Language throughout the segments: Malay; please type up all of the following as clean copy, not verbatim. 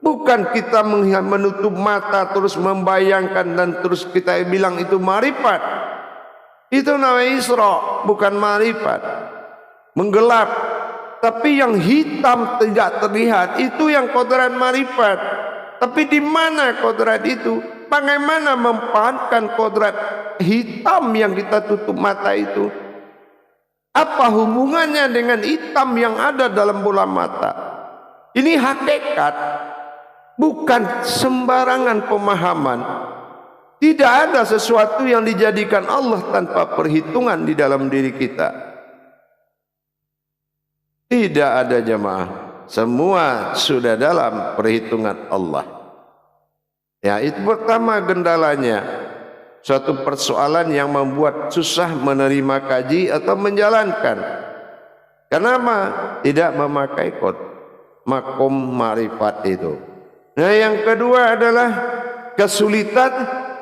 Bukan kita menutup mata terus membayangkan dan terus kita bilang itu marifat. Itu namanya Isra, bukan marifat. Menggelap. Tapi yang hitam tidak terlihat, itu yang kodrat marifat. Tapi di mana kodrat itu? Bagaimana mempahamkan kodrat hitam yang kita tutup mata itu? Apa hubungannya dengan hitam yang ada dalam bola mata? Ini hakikat, bukan sembarangan pemahaman. Tidak ada sesuatu yang dijadikan Allah tanpa perhitungan di dalam diri kita. Tidak ada jemaah. Semua sudah dalam perhitungan Allah. Ya, itu pertama kendalanya. Suatu persoalan yang membuat susah menerima kaji atau menjalankan. Kenapa? Tidak memakai makom marifat itu. Nah, yang kedua adalah kesulitan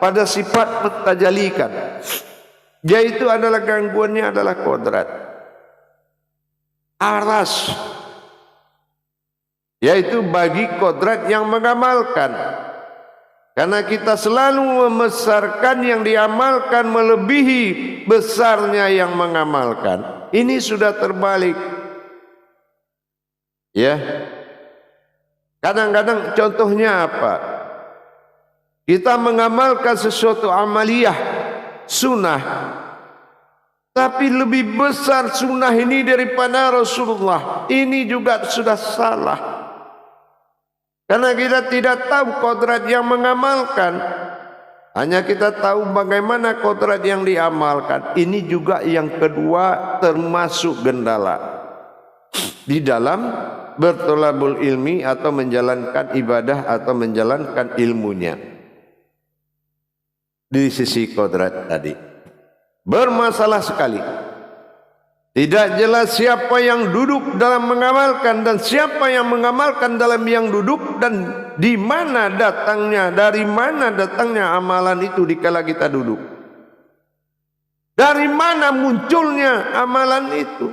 pada sifat mentajalikan. Yaitu adalah gangguannya adalah kodrat. Aras, yaitu bagi kodrat yang mengamalkan. Karena kita selalu membesarkan yang diamalkan melebihi besarnya yang mengamalkan. Ini sudah terbalik. Ya. Kadang-kadang contohnya apa? Kita mengamalkan sesuatu amaliyah sunnah, tapi lebih besar sunnah ini daripada Rasulullah. Ini juga sudah salah. Karena kita tidak tahu kodrat yang mengamalkan. Hanya kita tahu bagaimana kodrat yang diamalkan. Ini juga yang kedua termasuk gendala di dalam bertolabul ilmi atau menjalankan ibadah atau menjalankan ilmunya. Di sisi kodrat tadi bermasalah sekali. Tidak jelas siapa yang duduk dalam mengamalkan dan siapa yang mengamalkan dalam yang duduk, dan di mana datangnya, dari mana datangnya amalan itu dikala kita duduk. Dari mana munculnya amalan itu?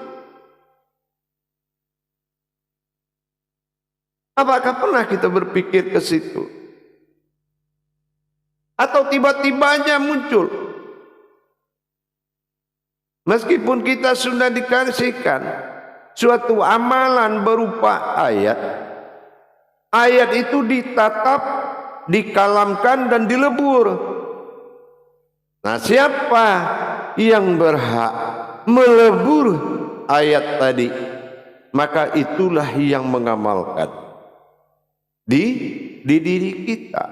Apakah pernah kita berpikir ke situ? Atau tiba-tiba aja muncul? Meskipun kita sudah dikasihkan suatu amalan berupa ayat, ayat itu ditatap, dikalamkan dan dilebur. Nah, siapa yang berhak melebur ayat tadi? Maka itulah yang mengamalkan di diri kita.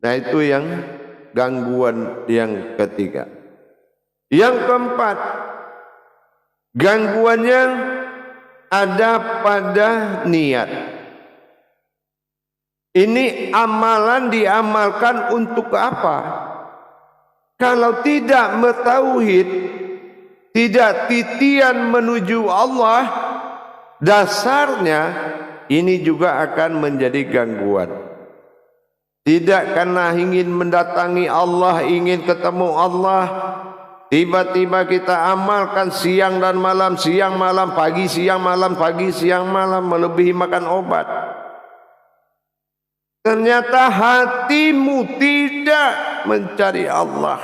Nah, itu yang gangguan yang ketiga. Yang keempat, gangguannya ada pada niat. Ini amalan diamalkan untuk apa? Kalau tidak bertauhid, tidak titian menuju Allah, dasarnya ini juga akan menjadi gangguan. Tidak karena ingin mendatangi Allah, ingin ketemu Allah, tiba-tiba kita amalkan siang dan malam, siang malam, pagi siang malam, pagi siang malam, melebihi makan obat. Ternyata hatimu tidak mencari Allah.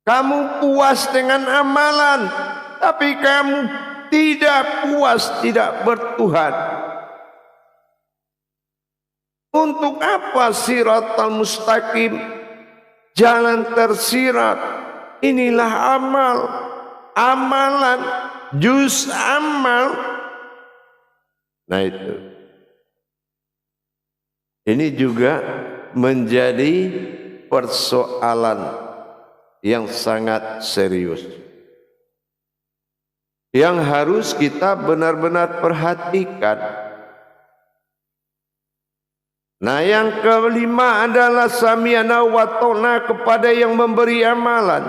Kamu puas dengan amalan, tapi kamu tidak puas, tidak bertuhan. Untuk apa siratal mustaqim? Jalan tersirat. Inilah amal, amalan, juz amal. Nah, itu. Ini juga menjadi persoalan yang sangat serius, yang harus kita benar-benar perhatikan. Nah, yang kelima adalah sami'na wa ta'na kepada yang memberi amalan.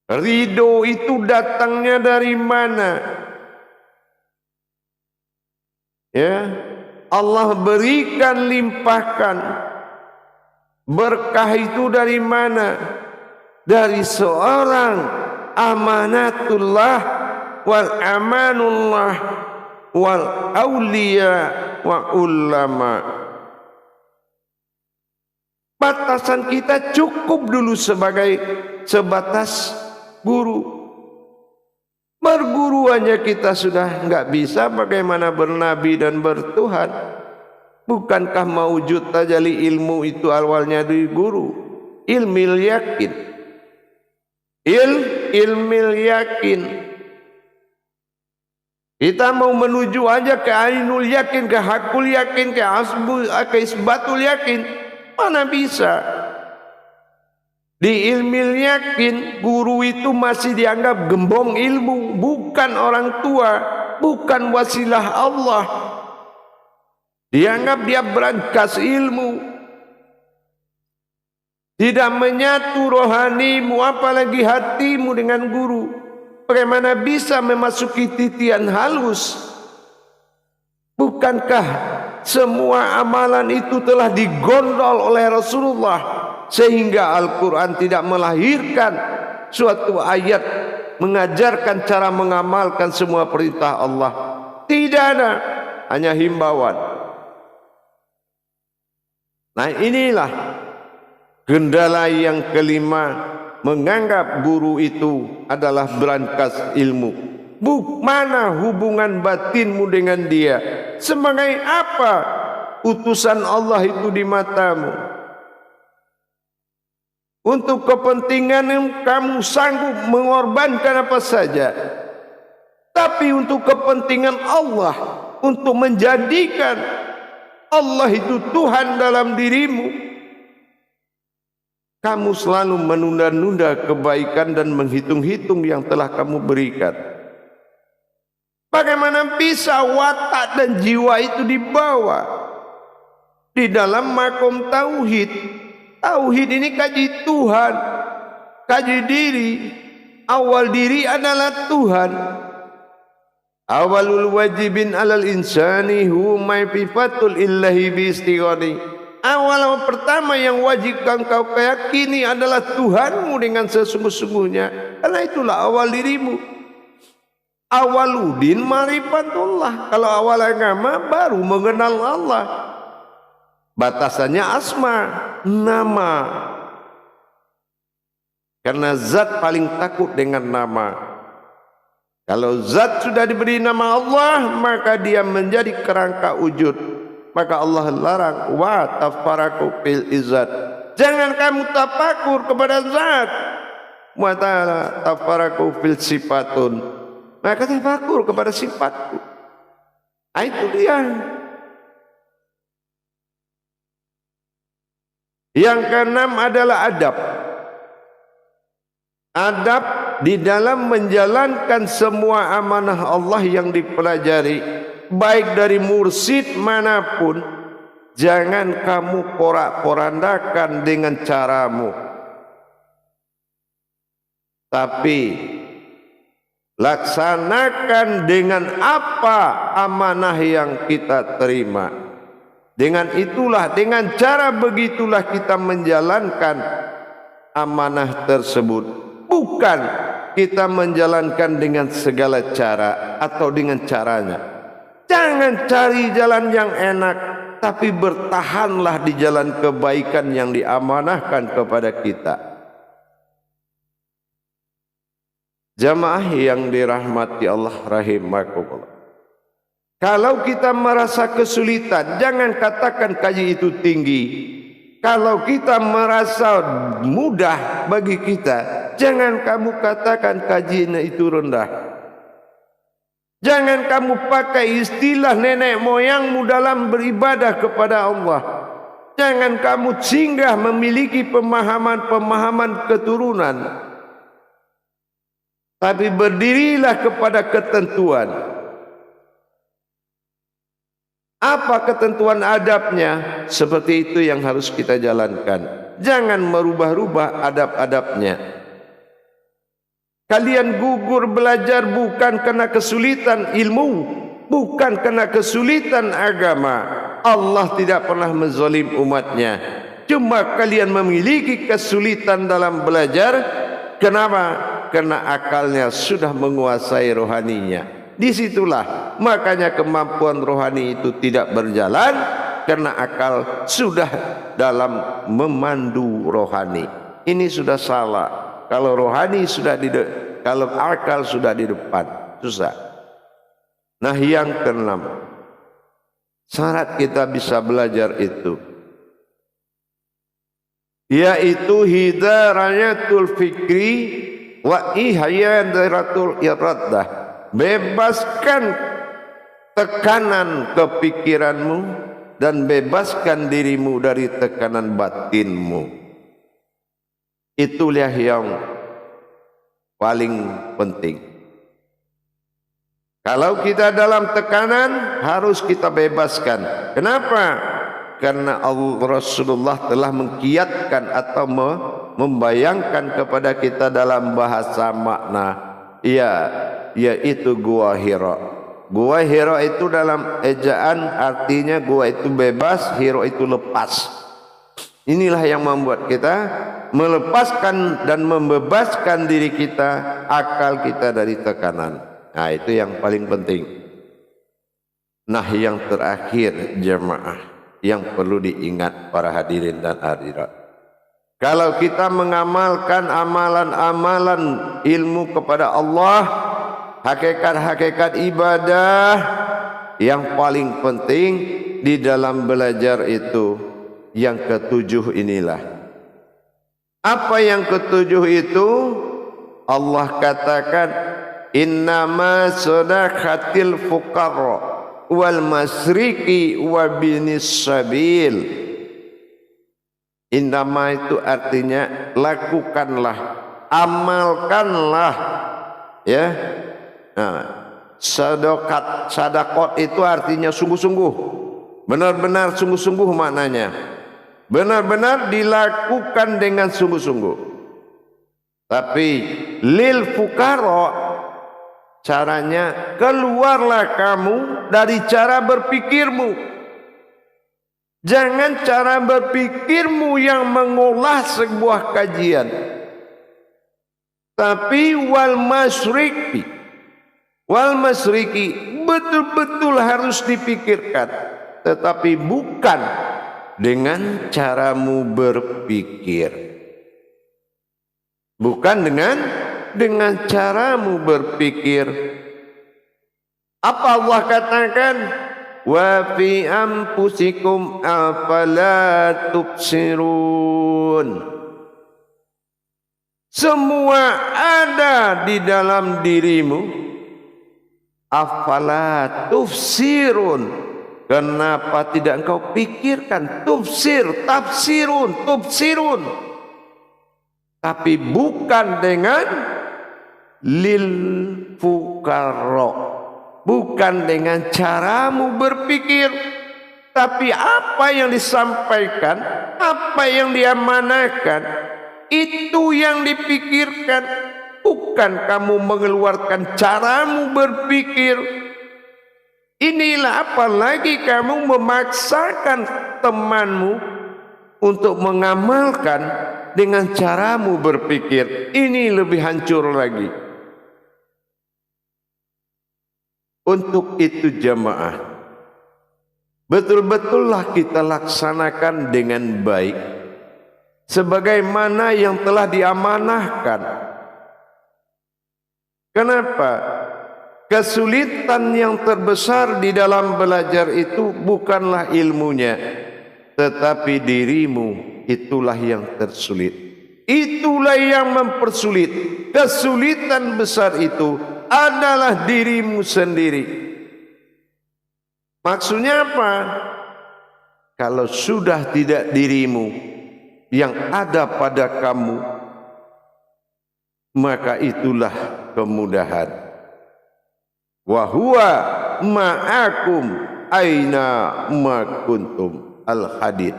Ridho itu datangnya dari mana? Ya, Allah berikan, limpahkan. Berkah itu dari mana? dari seorang amanatullah wal amanullah wal auliya wa ulama. Batasan kita cukup dulu sebatas guru. Berguruannya kita sudah enggak bisa, bagaimana bernabi dan bertuhan? Bukankah maujud tajali ilmu itu awalnya dari guru? Ilmil yakin. Ilmil yakin. Kita mau menuju aja ke ainul yakin, ke hakul yakin, ke isbatul yakin. Mana bisa? Di ilmil yakin, guru itu masih dianggap gembong ilmu, bukan orang tua, bukan wasilah Allah. Dianggap dia berangkas ilmu, tidak menyatu rohanimu, apalagi hatimu dengan guru. Bagaimana bisa memasuki titian halus? Bukankah semua amalan itu telah digondol oleh Rasulullah, sehingga Al-Quran tidak melahirkan suatu ayat mengajarkan cara mengamalkan semua perintah Allah? Tidak ada, hanya himbauan. Nah, inilah kendala yang kelima, menganggap guru itu adalah berangkas ilmu. Mana hubungan batinmu dengan dia? Sebagai apa utusan Allah itu di matamu? Untuk kepentingan kamu sanggup mengorbankan apa saja, tapi untuk kepentingan Allah, untuk menjadikan Allah itu Tuhan dalam dirimu, kamu selalu menunda-nunda kebaikan dan menghitung-hitung yang telah kamu berikan. Bagaimana bisa watak dan jiwa itu dibawa di dalam makom tauhid? Tauhid ini kaji Tuhan, kaji diri. Awal diri adalah Tuhan. Awalul wajibin alal insani huwa ma'rifatul illahi bi istighani. Awal pertama yang wajib kau keyakini adalah Tuhanmu dengan sesungguh-sungguhnya. Karena itulah awal dirimu. Awaludin ma'rifatullah. Kalau awal agama baru mengenal Allah. Batasannya asma, nama. Karena zat paling takut dengan nama. Kalau zat sudah diberi nama Allah, maka dia menjadi kerangka wujud. Maka Allah larang, wa tafaraku fil izzat. Jangan kamu tafakur kepada zat. Wa ta'ala tafaraku fil sifatun. Maka tafakur kepada sifatku. Nah, itu dia. Yang keenam adalah adab. Adab di dalam menjalankan semua amanah Allah yang dipelajari, baik dari mursyid manapun. Jangan kamu porak-porandakan dengan caramu, tapi laksanakan dengan apa amanah yang kita terima. Dengan itulah, dengan cara begitulah kita menjalankan amanah tersebut. Bukan kita menjalankan dengan segala cara atau dengan caranya. Jangan cari jalan yang enak, tapi bertahanlah di jalan kebaikan yang diamanahkan kepada kita. Jamaah yang dirahmati Allah rahimakumullah. Kalau kita merasa kesulitan, jangan katakan kaji itu tinggi. Kalau kita merasa mudah bagi kita, jangan kamu katakan kajian itu rendah. Jangan kamu pakai istilah nenek moyangmu dalam beribadah kepada Allah. Jangan kamu singgah memiliki pemahaman-pemahaman keturunan. Tapi berdirilah kepada ketentuan. Apa ketentuan adabnya? Seperti itu yang harus kita jalankan. Jangan merubah-rubah adab-adabnya. Kalian gugur belajar bukan karena kesulitan ilmu, bukan karena kesulitan agama. Allah tidak pernah menzalim umatnya. Cuma kalian memiliki kesulitan dalam belajar. Kenapa? Karena akalnya sudah menguasai rohaninya. Disitulah makanya kemampuan rohani itu tidak berjalan, karena akal sudah dalam memandu rohani. Ini sudah salah. Kalau rohani sudah kalau akal sudah di depan, susah. Nah, yang keenam, syarat kita bisa belajar itu, yaitu hidarayatul fikri wa ihyadaratul iradah. Bebaskan tekanan kepikiranmu dan bebaskan dirimu dari tekanan batinmu. Itulah yang paling penting. Kalau kita dalam tekanan, harus kita bebaskan. Kenapa? Karena Rasulullah telah mengkiatkan atau membayangkan kepada kita dalam bahasa makna, yaitu gua Hira. Gua Hira itu dalam ejaan artinya gua itu bebas, Hira itu lepas. Inilah yang membuat kita melepaskan dan membebaskan diri kita, akal kita dari tekanan. Nah, itu yang paling penting. Nah, yang terakhir jemaah yang perlu diingat para hadirin dan hadirat. Kalau kita mengamalkan amalan-amalan ilmu kepada Allah, hakikat-hakikat ibadah, yang paling penting di dalam belajar itu yang ketujuh inilah. Apa yang ketujuh itu? Allah katakan, innama sadaqatil fuqara wal masriki wa binis sabil. Innama itu artinya lakukanlah, amalkanlah, ya. Nah, sadaqat itu artinya sungguh-sungguh, benar-benar sungguh-sungguh maknanya, benar-benar dilakukan dengan sungguh-sungguh. Tapi lil fuqara, caranya keluarlah kamu dari cara berpikirmu. Jangan cara berpikirmu yang mengolah sebuah kajian, tapi wal masriki betul-betul harus dipikirkan, tetapi bukan dengan caramu berpikir, bukan dengan caramu berpikir. Apa Allah katakan? Wa fi anfusikum afala tubsirun. Semua ada di dalam dirimu. Afala tubsirun. Kenapa tidak engkau pikirkan? Tafsirun. Tapi bukan dengan lil fuqara. Bukan dengan caramu berpikir, tapi apa yang disampaikan, apa yang diamanahkan, itu yang dipikirkan. Bukan kamu mengeluarkan caramu berpikir. Inilah apalagi kamu memaksakan temanmu untuk mengamalkan dengan caramu berpikir. Ini lebih hancur lagi. Untuk itu jamaah, betul-betullah kita laksanakan dengan baik sebagaimana yang telah diamanahkan. Kenapa? Kesulitan yang terbesar di dalam belajar itu bukanlah ilmunya, tetapi dirimu, itulah yang tersulit. Itulah yang mempersulit. Kesulitan besar itu adalah dirimu sendiri. Maksudnya apa? Kalau sudah tidak dirimu yang ada pada kamu, maka itulah kemudahan. Wa huwa ma'akum aina ma kuntum. Al-Hadid.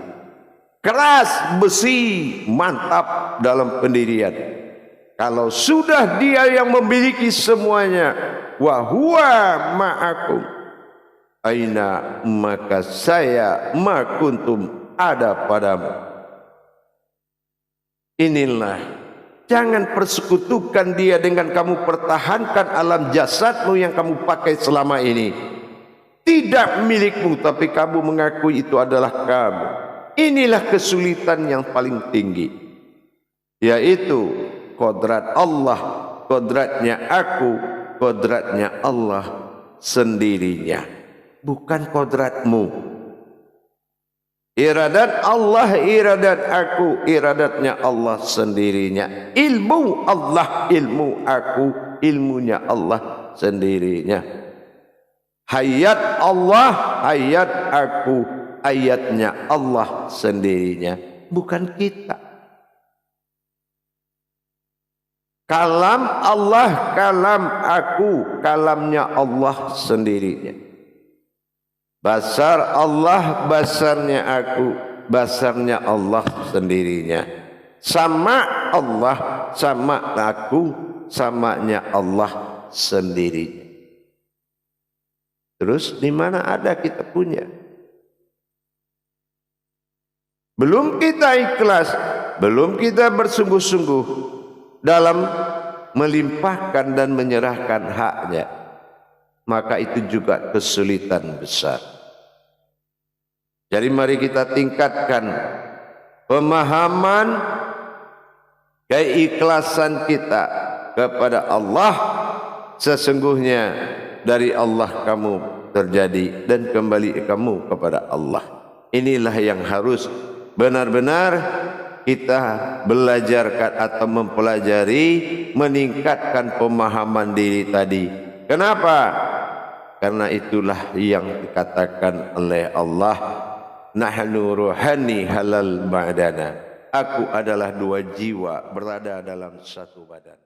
Keras, besi, mantap dalam pendirian. Kalau sudah dia yang memiliki semuanya, wa huwa ma'akum aina, maka saya ma kuntum ada padamu. Inilah, jangan persekutukan dia dengan kamu pertahankan alam jasadmu yang kamu pakai selama ini. Tidak milikmu, tapi kamu mengakui itu adalah kamu. Inilah kesulitan yang paling tinggi, yaitu kodrat Allah, kodratnya aku, kodratnya Allah sendirinya, bukan kodratmu. Iradat Allah, iradat aku, iradatnya Allah sendirinya. Ilmu Allah, ilmu aku, ilmunya Allah sendirinya. Hayat Allah, hayat aku, ayatnya Allah sendirinya, bukan kita. Kalam Allah, kalam aku, kalamnya Allah sendirinya. Basar Allah, basarnya aku, basarnya Allah sendirinya. Sama Allah, sama aku, samanya Allah sendirinya. Terus di mana ada kita punya? Belum kita ikhlas, belum kita bersungguh-sungguh dalam melimpahkan dan menyerahkan haknya, maka itu juga kesulitan besar. Jadi mari kita tingkatkan pemahaman keikhlasan kita kepada Allah. Sesungguhnya dari Allah kamu terjadi dan kembali kamu kepada Allah. Inilah yang harus benar-benar kita belajarkan atau mempelajari, meningkatkan pemahaman diri tadi. Kenapa? Karena itulah yang dikatakan oleh Allah, nahnu ruhani halal ba'dana. Aku adalah dua jiwa berada dalam satu badan.